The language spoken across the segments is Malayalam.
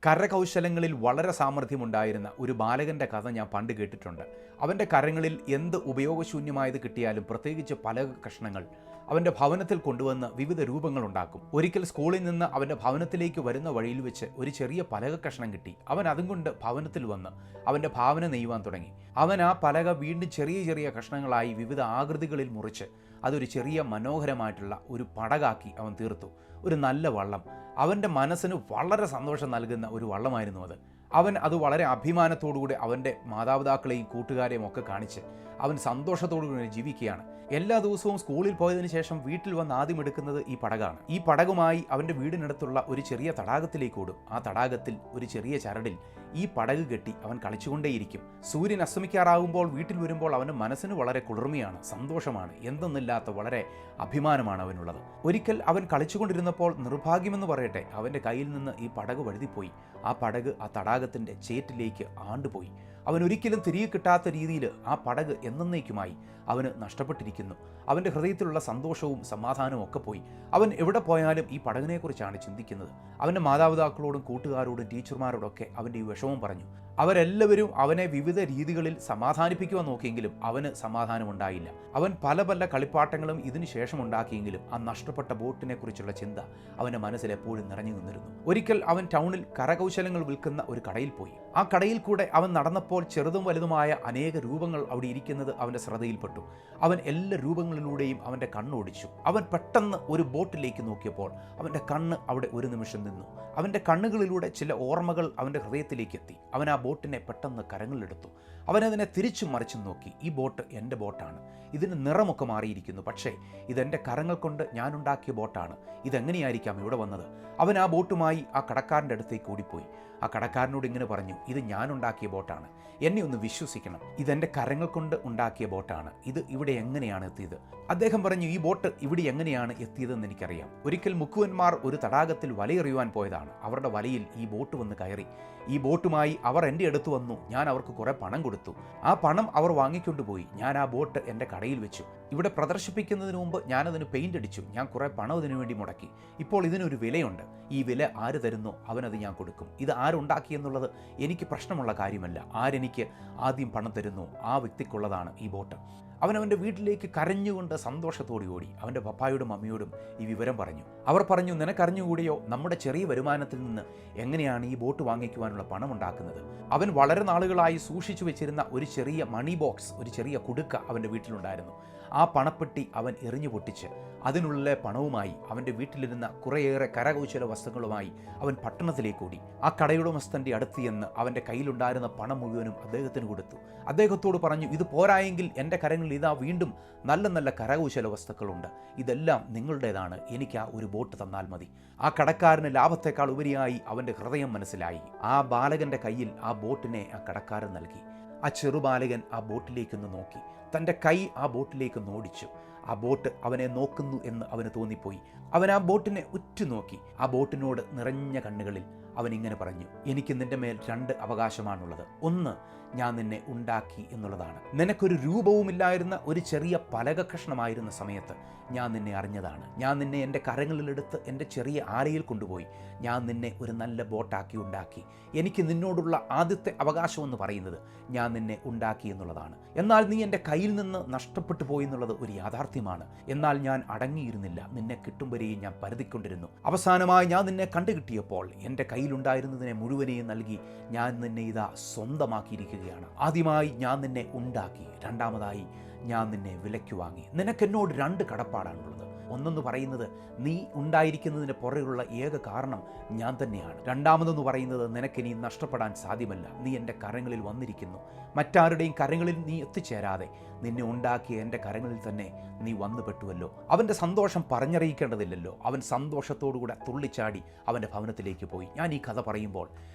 കരകൗശലങ്ങളിൽ വളരെ സാമർഥ്യമുണ്ടായിരുന്ന ഒരു ബാലകൻ്റെ കഥ ഞാൻ പണ്ട് കേട്ടിട്ടുണ്ട്. അവൻ്റെ കരങ്ങളിൽ എന്ത് ഉപയോഗശൂന്യമായത് കിട്ടിയാലും, പ്രത്യേകിച്ച് പലക കഷ്ണങ്ങൾ, അവൻ്റെ ഭവനത്തിൽ കൊണ്ടുവന്ന് വിവിധ രൂപങ്ങളുണ്ടാക്കും. ഒരിക്കൽ സ്കൂളിൽ നിന്ന് അവൻ്റെ ഭവനത്തിലേക്ക് വരുന്ന വഴിയിൽ വെച്ച് ഒരു ചെറിയ പലക കഷ്ണം കിട്ടി. അവൻ അതും കൊണ്ട് ഭവനത്തിൽ വന്ന് അവൻ്റെ ഭാവന നെയ്യുവാൻ തുടങ്ങി. അവൻ ആ പലക വീണ്ടും ചെറിയ ചെറിയ കഷ്ണങ്ങളായി വിവിധ ആകൃതികളിൽ മുറിച്ച് അതൊരു ചെറിയ മനോഹരമായിട്ടുള്ള ഒരു പടകാക്കി അവൻ തീർത്തു. ഒരു നല്ല വള്ളം. അവൻ്റെ മനസ്സിന് വളരെ സന്തോഷം നൽകുന്ന ഒരു വള്ളമായിരുന്നു അത്. അവൻ അത് വളരെ അഭിമാനത്തോടുകൂടി അവൻ്റെ മാതാപിതാക്കളെയും കൂട്ടുകാരെയും ഒക്കെ കാണിച്ച് അവൻ സന്തോഷത്തോടുകൂടി ജീവിക്കുകയാണ്. എല്ലാ ദിവസവും സ്കൂളിൽ പോയതിനു ശേഷം വീട്ടിൽ വന്ന് ആദ്യം എടുക്കുന്നത് ഈ പടകാണ്. ഈ പടകുമായി അവൻ്റെ വീടിനടുത്തുള്ള ഒരു ചെറിയ തടാകത്തിലേക്ക് ഓടും. ആ തടാകത്തിൽ ഒരു ചെറിയ ചരടിൽ ഈ പടക് കെട്ടി അവൻ കളിച്ചുകൊണ്ടേയിരിക്കും. സൂര്യൻ അസ്തമിക്കാറാകുമ്പോൾ വീട്ടിൽ വരുമ്പോൾ അവൻ്റെ മനസ്സിന് വളരെ കുളിർമയാണ്, സന്തോഷമാണ്, എന്തെന്നില്ലാത്ത വളരെ അഭിമാനമാണ് അവനുള്ളത്. ഒരിക്കൽ അവൻ കളിച്ചുകൊണ്ടിരുന്നപ്പോൾ നിർഭാഗ്യമെന്ന് പറയട്ടെ, അവൻ്റെ കയ്യിൽ നിന്ന് ഈ പടക് വഴുതിപ്പോയി. ആ പടക് ആ തടാകത്തിൻ്റെ ചേറ്റിലേക്ക് ആണ്ടുപോയി. അവൻ ഒരിക്കലും തിരികെ കിട്ടാത്ത രീതിയിൽ ആ പടക് എന്നേക്കുമായി അവന് നഷ്ടപ്പെട്ടിരിക്കുന്നു. അവൻ്റെ ഹൃദയത്തിലുള്ള സന്തോഷവും സമാധാനവും ഒക്കെ പോയി. അവൻ എവിടെ പോയാലും ഈ പടകിനെക്കുറിച്ചാണ് ചിന്തിക്കുന്നത്. അവൻ്റെ മാതാപിതാക്കളോടും കൂട്ടുകാരോടും ടീച്ചർമാരോടൊക്കെ അവൻ്റെ ഈ വിഷമം പറഞ്ഞു. അവരെല്ലാവരും അവനെ വിവിധ രീതികളിൽ സമാധാനിപ്പിക്കുവാൻ നോക്കിയെങ്കിലും അവന് സമാധാനമുണ്ടായില്ല. അവൻ പല പല കളിപ്പാട്ടങ്ങളും ഇതിനു ശേഷം ഉണ്ടാക്കിയെങ്കിലും ആ നഷ്ടപ്പെട്ട ബോട്ടിനെ കുറിച്ചുള്ള ചിന്ത അവൻ്റെ മനസ്സിൽ എപ്പോഴും നിറഞ്ഞു നിന്നിരുന്നു. ഒരിക്കൽ അവൻ ടൗണിൽ കരകൗശലങ്ങൾ വിൽക്കുന്ന ഒരു കടയിൽ പോയി. ആ കടയിൽ കൂടെ അവൻ നടന്നപ്പോൾ ചെറുതും വലുതുമായ അനേക രൂപങ്ങൾ അവിടെ ഇരിക്കുന്നത് അവൻ്റെ ശ്രദ്ധയിൽപ്പെട്ടു. അവൻ എല്ലാ രൂപങ്ങളിലൂടെയും അവൻ്റെ കണ്ണോടിച്ചു. അവൻ പെട്ടെന്ന് ഒരു ബോട്ടിലേക്ക് നോക്കിയപ്പോൾ അവൻ്റെ കണ്ണ് അവിടെ ഒരു നിമിഷം നിന്നു. അവൻ്റെ കണ്ണുകളിലൂടെ ചില ഓർമ്മകൾ അവൻ്റെ ഹൃദയത്തിലേക്ക് എത്തി. അവൻ ആ ബോട്ടിനെ പെട്ടെന്ന് കരങ്ങളിലെടുത്തു. അവനതിനെ തിരിച്ചും മറിച്ചും നോക്കി. ഈ ബോട്ട് എൻ്റെ ബോട്ടാണ്. ഇതിന് നിറമൊക്കെ മാറിയിരിക്കുന്നു, പക്ഷേ ഇതെൻ്റെ കരങ്ങൾ കൊണ്ട് ഞാനുണ്ടാക്കിയ ബോട്ടാണ്. ഇതെങ്ങനെയായിരിക്കാം ഇവിടെ വന്നത്? അവൻ ആ ബോട്ടുമായി ആ കടക്കാരൻ്റെ അടുത്തേക്ക് ഓടിപ്പോയി. ആ കടക്കാരനോട് ഇങ്ങനെ പറഞ്ഞു, ഇത് ഞാനുണ്ടാക്കിയ ബോട്ടാണ്, എന്നെ ഒന്ന് വിശ്വസിക്കണം. ഇതെൻ്റെ കരങ്ങൾ കൊണ്ട് ഉണ്ടാക്കിയ ബോട്ടാണ്. ഇത് ഇവിടെ എങ്ങനെയാണ് എത്തിയത്? അദ്ദേഹം പറഞ്ഞു, ഈ ബോട്ട് ഇവിടെ എങ്ങനെയാണ് എത്തിയതെന്ന് എനിക്കറിയാം. ഒരിക്കൽ മുക്കുവന്മാർ ഒരു തടാകത്തിൽ വലയെറിയുവാൻ പോയതാണ്. അവരുടെ വലയിൽ ഈ ബോട്ട് വന്ന് കയറി. ഈ ബോട്ടുമായി അവർ എൻ്റെ അടുത്ത് വന്നു. ഞാൻ അവർക്ക് കുറേ പണം കൊടുത്തു. ആ പണം അവർ വാങ്ങിക്കൊണ്ടുപോയി. ഞാൻ ആ ബോട്ട് എൻ്റെ കടയിൽ വെച്ചു. ഇവിടെ പ്രദർശിപ്പിക്കുന്നതിന് മുമ്പ് ഞാനതിന് പെയിൻ്റ് അടിച്ചു. ഞാൻ കുറേ പണം ഇതിനു വേണ്ടി മുടക്കി. ഇപ്പോൾ ഇതിനൊരു വിലയുണ്ട്. ഈ വില ആര് തരുന്നോ അവനത് ഞാൻ കൊടുക്കും. ഇത് ആരുണ്ടാക്കിയെന്നുള്ളത് എനിക്ക് പ്രശ്നമുള്ള കാര്യമല്ല. ആരെനിക്ക് ആദ്യം പണം തരുന്നോ ആ വ്യക്തിക്കുള്ളതാണ് ഈ ബോട്ട്. അവനവൻ്റെ വീട്ടിലേക്ക് കരഞ്ഞുകൊണ്ട് സന്തോഷത്തോടെ ഓടി. അവൻ്റെ പപ്പായോടും അമ്മയോടും ഈ വിവരം പറഞ്ഞു. അവർ പറഞ്ഞു, നിനക്കറിഞ്ഞുകൂടിയോ നമ്മുടെ ചെറിയ വരുമാനത്തിൽ നിന്ന് എങ്ങനെയാണ് ഈ ബോട്ട് വാങ്ങിക്കുവാനുള്ള പണം ഉണ്ടാക്കുന്നത്? അവൻ വളരെ നാളുകളായി സൂക്ഷിച്ചു വെച്ചിരുന്ന ഒരു ചെറിയ മണി ബോക്സ്, ഒരു ചെറിയ കുടുക്ക അവൻ്റെ വീട്ടിലുണ്ടായിരുന്നു. ആ പണപ്പെട്ടി അവൻ എറിഞ്ഞു പൊട്ടിച്ച് അതിനുള്ള പണവുമായി അവൻ്റെ വീട്ടിലിരുന്ന കുറേയേറെ കരകൗശല വസ്തുക്കളുമായി അവൻ പട്ടണത്തിലേക്ക് ഓടി. ആ കടയുടമസ്ഥൻ്റെ അടുത്ത് ചെന്ന് അവൻ്റെ കയ്യിലുണ്ടായിരുന്ന പണം മുഴുവനും അദ്ദേഹത്തിന് കൊടുത്തു. അദ്ദേഹത്തോട് പറഞ്ഞു, ഇത് പോരായെങ്കിൽ എൻ്റെ കരങ്ങളിൽ ഇതാ വീണ്ടും നല്ല നല്ല കരകൗശല വസ്തുക്കളുണ്ട്. ഇതെല്ലാം നിങ്ങളുടേതാണ്. എനിക്ക് ആ ഒരു ബോട്ട് തന്നാൽ മതി. ആ കടക്കാരന് ലാഭത്തെക്കാൾ ഉപരിയായി അവൻ്റെ ഹൃദയം മനസ്സിലായി. ആ ബാലകൻ്റെ കയ്യിൽ ആ ബോട്ടിനെ ആ കടക്കാരൻ നൽകി. ആ ചെറുബാലകൻ ആ ബോട്ടിലേക്കൊന്ന് നോക്കി. തൻ്റെ കൈ ആ ബോട്ടിലേക്ക് നോടിച്ചു. ആ ബോട്ട് അവനെ നോക്കുന്നു എന്ന് അവന് തോന്നിപ്പോയി. അവൻ ആ ബോട്ടിനെ ഉറ്റുനോക്കി. ആ ബോട്ടിനോട് നിറഞ്ഞ കണ്ണുകളിൽ അവൻ ഇങ്ങനെ പറഞ്ഞു, എനിക്ക് നിന്റെ മേൽ 2 അവകാശമാണുള്ളത്. ഒന്ന്, ഞാൻ നിന്നെ ഉണ്ടാക്കി എന്നുള്ളതാണ്. നിനക്കൊരു രൂപവുമില്ലായിരുന്ന ഒരു ചെറിയ പലക കഷ്ണമായിരുന്ന സമയത്ത് ഞാൻ നിന്നെ അറിഞ്ഞതാണ്. ഞാൻ നിന്നെ എൻ്റെ കരങ്ങളിലെടുത്ത് എൻ്റെ ചെറിയ ആലയിൽ കൊണ്ടുപോയി. ഞാൻ നിന്നെ ഒരു നല്ല ബോട്ടാക്കി ഉണ്ടാക്കി. എനിക്ക് നിന്നോടുള്ള ആദ്യത്തെ അവകാശമെന്ന് പറയുന്നത് ഞാൻ നിന്നെ ഉണ്ടാക്കി എന്നുള്ളതാണ്. എന്നാൽ നീ എൻ്റെ കയ്യിൽ നിന്ന് നഷ്ടപ്പെട്ടു പോയി എന്നുള്ളത് ഒരു യാഥാർത്ഥ്യമാണ്. എന്നാൽ ഞാൻ അടങ്ങിയിരുന്നില്ല. നിന്നെ കിട്ടും വരെയും ഞാൻ പരതിക്കൊണ്ടിരുന്നു. അവസാനമായി ഞാൻ നിന്നെ കണ്ടുകിട്ടിയപ്പോൾ എൻ്റെ കയ്യിലുണ്ടായിരുന്നതിനെ മുഴുവനെയും നൽകി ഞാൻ നിന്നെ ഇതാ സ്വന്തമാക്കിയിരിക്കുകയാണ്. ആദ്യമായി ഞാൻ നിന്നെ ഉണ്ടാക്കി, രണ്ടാമതായി ഞാൻ നിന്നെ വിലയ്ക്ക് വാങ്ങി. നിനക്കെന്നോട് 2 കടപ്പാടാണുള്ളത്. ഒന്നെന്ന് പറയുന്നത് നീ ഉണ്ടായിരിക്കുന്നതിന് പുറകിലുള്ള ഏക കാരണം ഞാൻ തന്നെയാണ്. രണ്ടാമതെന്ന് പറയുന്നത് നിനക്കിനി നഷ്ടപ്പെടാൻ സാധ്യമല്ല. നീ എൻ്റെ കരങ്ങളിൽ വന്നിരിക്കുന്നു. മറ്റാരുടെയും കരങ്ങളിൽ നീ എത്തിച്ചേരാതെ നിന്നെ ഉണ്ടാക്കിയ എൻ്റെ കരങ്ങളിൽ തന്നെ നീ വന്നു പെട്ടുവല്ലോ. അവൻ്റെ സന്തോഷം പറഞ്ഞറിയിക്കേണ്ടതില്ലല്ലോ. അവൻ സന്തോഷത്തോടുകൂടെ തുള്ളിച്ചാടി അവൻ്റെ ഭവനത്തിലേക്ക് പോയി. ഞാൻ ഈ കഥ പറയുമ്പോൾ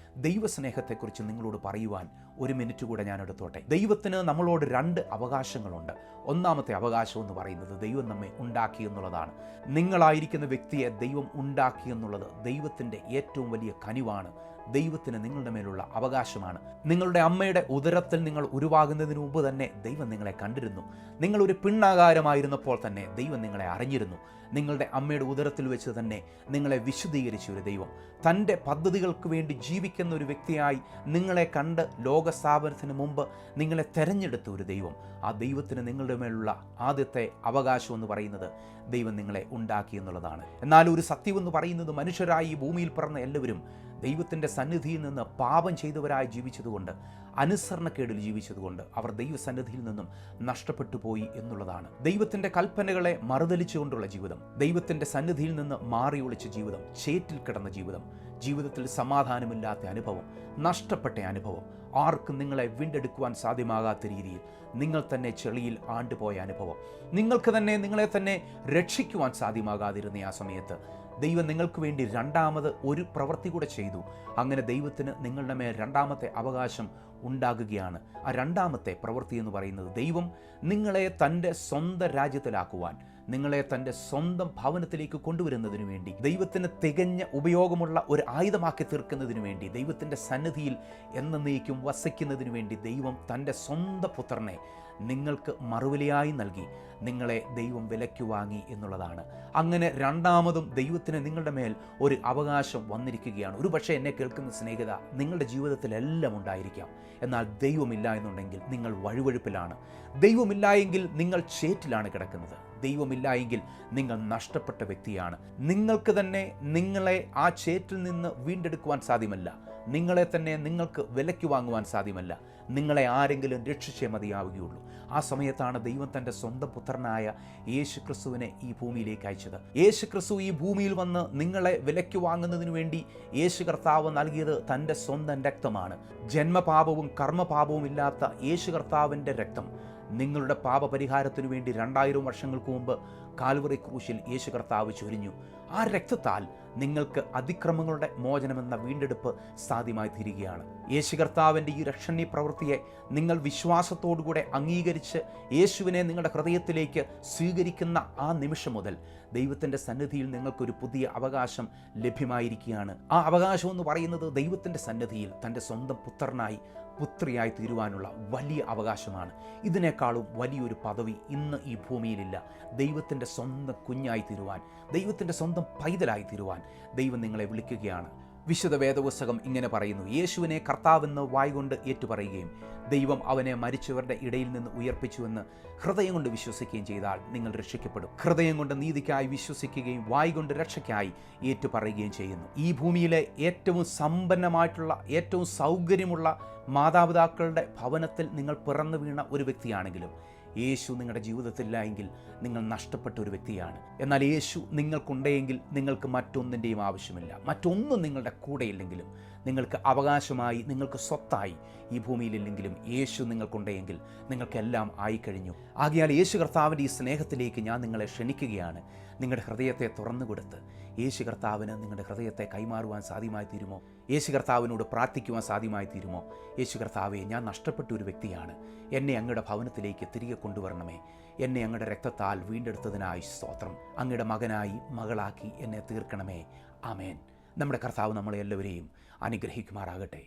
ദൈവസ്നേഹത്തെക്കുറിച്ച് നിങ്ങളോട് പറയുവാൻ 1 മിനിറ്റ് കൂടെ ഞാൻ എടുത്തോട്ടെ. ദൈവത്തിന് നമ്മളോട് 2 അവകാശങ്ങളുണ്ട്. ഒന്നാമത്തെ അവകാശം എന്ന് പറയുന്നത് ദൈവം നമ്മെ ഉണ്ടാക്കി എന്നുള്ളതാണ്. നിങ്ങളായിരിക്കുന്ന വ്യക്തിയെ ദൈവം ഉണ്ടാക്കി എന്നുള്ളത് ദൈവത്തിൻ്റെ ഏറ്റവും വലിയ കനിവാണ് ദൈവത്തിന് നിങ്ങളുടെ മേലുള്ള അവകാശമാണ്. നിങ്ങളുടെ അമ്മയുടെ ഉദരത്തിൽ നിങ്ങൾ ഉരുവാകുന്നതിന് മുമ്പ് തന്നെ ദൈവം നിങ്ങളെ കണ്ടിരുന്നു. നിങ്ങളൊരു പിണ്ണാകാരമായിരുന്നപ്പോൾ തന്നെ ദൈവം നിങ്ങളെ അറിഞ്ഞിരുന്നു. നിങ്ങളുടെ അമ്മയുടെ ഉദരത്തിൽ വെച്ച് തന്നെ നിങ്ങളെ വിശുദ്ധീകരിച്ച ഒരു ദൈവം, തൻ്റെ പദ്ധതികൾക്ക് വേണ്ടി ജീവിക്കുന്ന ഒരു വ്യക്തിയായി നിങ്ങളെ കണ്ട് ലോകസ്ഥാപനത്തിന് മുമ്പ് നിങ്ങളെ തെരഞ്ഞെടുത്ത ഒരു ദൈവം. ആ ദൈവത്തിന് നിങ്ങളുടെ മേലുള്ള ആദ്യത്തെ അവകാശം എന്ന് പറയുന്നത് ദൈവം നിങ്ങളെ ഉണ്ടാക്കി എന്നുള്ളതാണ്. എന്നാൽ ഒരു സത്യമെന്ന് പറയുന്നത്, മനുഷ്യരായി ഈ ഭൂമിയിൽ പിറന്ന എല്ലാവരും ദൈവത്തിൻ്റെ സന്നിധിയിൽ നിന്ന് പാപം ചെയ്തവരായി ജീവിച്ചതുകൊണ്ട്, അനുസരണക്കേടിൽ ജീവിച്ചതുകൊണ്ട് അവർ ദൈവസന്നിധിയിൽ നിന്നും നഷ്ടപ്പെട്ടു പോയി എന്നുള്ളതാണ്. ദൈവത്തിൻ്റെ കൽപ്പനകളെ മറുതലിച്ചുകൊണ്ടുള്ള ജീവിതം, ദൈവത്തിൻ്റെ സന്നിധിയിൽ നിന്ന് മാറി ഒളിച്ച ജീവിതം, ചേറ്റിൽ കിടന്ന ജീവിതം, ജീവിതത്തിൽ സമാധാനമില്ലാത്ത അനുഭവം, നഷ്ടപ്പെട്ട അനുഭവം, ആർക്കും നിങ്ങളെ വീണ്ടെടുക്കുവാൻ സാധ്യമാകാത്ത രീതിയിൽ നിങ്ങൾ തന്നെ ചെളിയിൽ ആണ്ടുപോയ അനുഭവം, നിങ്ങൾക്ക് തന്നെ നിങ്ങളെ തന്നെ രക്ഷിക്കുവാൻ സാധ്യമാകാതിരുന്ന ആ സമയത്ത് ദൈവം നിങ്ങൾക്ക് വേണ്ടി രണ്ടാമത് ഒരു പ്രവൃത്തി കൂടെ ചെയ്തു. അങ്ങനെ ദൈവത്തിന് നിങ്ങളുടെ മേൽ രണ്ടാമത്തെ അവകാശം ഉണ്ടാകുകയാണ്. ആ രണ്ടാമത്തെ പ്രവൃത്തി എന്ന് പറയുന്നത്, ദൈവം നിങ്ങളെ തൻ്റെ സ്വന്തം രാജ്യത്തിലാക്കുവാൻ, നിങ്ങളെ തൻ്റെ സ്വന്തം ഭവനത്തിലേക്ക് കൊണ്ടുവരുന്നതിനു വേണ്ടി, ദൈവത്തിന് തികഞ്ഞ ഉപയോഗമുള്ള ഒരു ആയുധമാക്കി തീർക്കുന്നതിനു വേണ്ടി, ദൈവത്തിൻ്റെ സന്നിധിയിൽ എന്നേക്കും വസിക്കുന്നതിനു വേണ്ടി ദൈവം തൻ്റെ സ്വന്തം പുത്രനെ നിങ്ങൾക്ക് മറുവിലയായി നൽകി നിങ്ങളെ ദൈവം വിലയ്ക്ക് വാങ്ങി എന്നുള്ളതാണ്. അങ്ങനെ രണ്ടാമതും ദൈവത്തിന് നിങ്ങളുടെ മേൽ ഒരു അവകാശം വന്നിരിക്കുകയാണ്. ഒരു പക്ഷേ എന്നെ കേൾക്കുന്ന സ്നേഹിത, നിങ്ങളുടെ ജീവിതത്തിലെല്ലാം ഉണ്ടായിരിക്കാം. എന്നാൽ ദൈവമില്ല എന്നുണ്ടെങ്കിൽ നിങ്ങൾ വഴുവഴുപ്പിലാണ്. ദൈവമില്ല എങ്കിൽ നിങ്ങൾ ചേറ്റിലാണ് കിടക്കുന്നത്. ദൈവമില്ല എങ്കിൽ നിങ്ങൾ നഷ്ടപ്പെട്ട വ്യക്തിയാണ്. നിങ്ങൾക്ക് തന്നെ നിങ്ങളെ ആ ചേറ്റിൽ നിന്ന് വീണ്ടെടുക്കുവാൻ സാധ്യമല്ല. നിങ്ങളെ തന്നെ നിങ്ങൾക്ക് വിലയ്ക്ക് വാങ്ങുവാൻ സാധ്യമല്ല. നിങ്ങളെ ആരെങ്കിലും രക്ഷിച്ചേ മതിയാവുകയുള്ളൂ. ആ സമയത്താണ് ദൈവം തൻ്റെ സ്വന്തം പുത്രനായ യേശു ക്രിസ്തുവിനെ ഈ ഭൂമിയിലേക്ക് അയച്ചത്. യേശു ക്രിസ്തു ഈ ഭൂമിയിൽ വന്ന് നിങ്ങളെ വിലയ്ക്ക് വാങ്ങുന്നതിനു വേണ്ടി യേശു കർത്താവ് നൽകിയത് തൻ്റെ സ്വന്തം രക്തമാണ്. ജന്മപാപവും കർമ്മപാപവും ഇല്ലാത്ത യേശു കർത്താവിൻ്റെ രക്തം നിങ്ങളുടെ പാപപരിഹാരത്തിനു വേണ്ടി 2000 വർഷങ്ങൾക്ക് മുമ്പ് കാൽവറി ക്രൂശിൽ യേശു കർത്താവ് ചൊരിഞ്ഞു. ആ രക്തത്താൽ നിങ്ങൾക്ക് അതിക്രമങ്ങളുടെ മോചനമെന്ന വീണ്ടെടുപ്പ് സാധ്യമായി തീരുകയാണ്. യേശു കർത്താവിൻ്റെ ഈ രക്ഷണീയ പ്രവൃത്തിയെ നിങ്ങൾ വിശ്വാസത്തോടുകൂടെ അംഗീകരിച്ച് യേശുവിനെ നിങ്ങളുടെ ഹൃദയത്തിലേക്ക് സ്വീകരിക്കുന്ന ആ നിമിഷം മുതൽ ദൈവത്തിൻ്റെ സന്നിധിയിൽ നിങ്ങൾക്കൊരു പുതിയ അവകാശം ലഭ്യമായിരിക്കുകയാണ്. ആ അവകാശം എന്ന് പറയുന്നത് ദൈവത്തിൻ്റെ സന്നിധിയിൽ തൻ്റെ സ്വന്തം പുത്രനായി, പുത്രിയായി തീരുവാനുള്ള വലിയ അവകാശമാണ്. ഇതിനേക്കാളും വലിയൊരു പദവി ഇന്ന് ഈ ഭൂമിയിലില്ല. ദൈവത്തിൻ്റെ സ്വന്തം കുഞ്ഞായി തീരുവാൻ, ദൈവത്തിൻ്റെ സ്വന്തം പൈതലായി തീരുവാൻ ദൈവം നിങ്ങളെ വിളിക്കുകയാണ്. വിശുദ്ധ വേദപുസ്തകം ഇങ്ങനെ പറയുന്നു, യേശുവിനെ കർത്താവെന്ന് വായ്കൊണ്ട് ഏറ്റുപറയുകയും ദൈവം അവനെ മരിച്ചവരുടെ ഇടയിൽ നിന്ന് ഉയർപ്പിച്ചുവെന്ന് ഹൃദയം കൊണ്ട് വിശ്വസിക്കുകയും ചെയ്താൽ നിങ്ങൾ രക്ഷിക്കപ്പെടും. ഹൃദയം കൊണ്ട് നീതിക്കായി വിശ്വസിക്കുകയും വായ്കൊണ്ട് രക്ഷയ്ക്കായി ഏറ്റുപറയുകയും ചെയ്യുന്നു. ഈ ഭൂമിയിലെ ഏറ്റവും സമ്പന്നമായിട്ടുള്ള, ഏറ്റവും സൗകര്യമുള്ള മാതാപിതാക്കളുടെ ഭവനത്തിൽ നിങ്ങൾ പിറന്നു വീണ ഒരു വ്യക്തിയാണെങ്കിലും യേശു നിങ്ങളുടെ ജീവിതത്തിലില്ല എങ്കിൽ നിങ്ങൾ നഷ്ടപ്പെട്ട ഒരു വ്യക്തിയാണ്. എന്നാൽ യേശു നിങ്ങൾക്കുണ്ടെങ്കിൽ നിങ്ങൾക്ക് മറ്റൊന്നിൻ്റെയും ആവശ്യമില്ല. മറ്റൊന്നും നിങ്ങളുടെ കൂടെയില്ലെങ്കിലും, നിങ്ങൾക്ക് അവകാശമായി, നിങ്ങൾക്ക് സ്വത്തായി ഈ ഭൂമിയിലില്ലെങ്കിലും യേശു നിങ്ങൾക്കുണ്ടെങ്കിൽ നിങ്ങൾക്കെല്ലാം ആയിക്കഴിഞ്ഞു. ആകയാൽ യേശു കർത്താവിൻ്റെ ഈ സ്നേഹത്തിലേക്ക് ഞാൻ നിങ്ങളെ ക്ഷണിക്കുകയാണ്. നിങ്ങളുടെ ഹൃദയത്തെ തുറന്നു കൊടുത്ത് യേശു കർത്താവിന് നിങ്ങളുടെ ഹൃദയത്തെ കൈമാറുവാൻ സാധ്യമായി തീരുമോ? യേശു കർത്താവിനോട് പ്രാർത്ഥിക്കുവാൻ സാധ്യമായി തീരുമോ? യേശു കർത്താവെ, ഞാൻ നഷ്ടപ്പെട്ട ഒരു വ്യക്തിയാണ്. എന്നെ അങ്ങയുടെ ഭവനത്തിലേക്ക് തിരികെ കൊണ്ടുവരണമേ. എന്നെ അങ്ങയുടെ രക്തത്താൽ വീണ്ടെടുത്തതിനായി സ്തോത്രം. അങ്ങയുടെ മകനായി, മകളാക്കി എന്നെ തീർക്കണമേ. ആമേൻ. നമ്മുടെ കർത്താവ് നമ്മളെ എല്ലാവരെയും അനുഗ്രഹിക്കുമാറാകട്ടെ.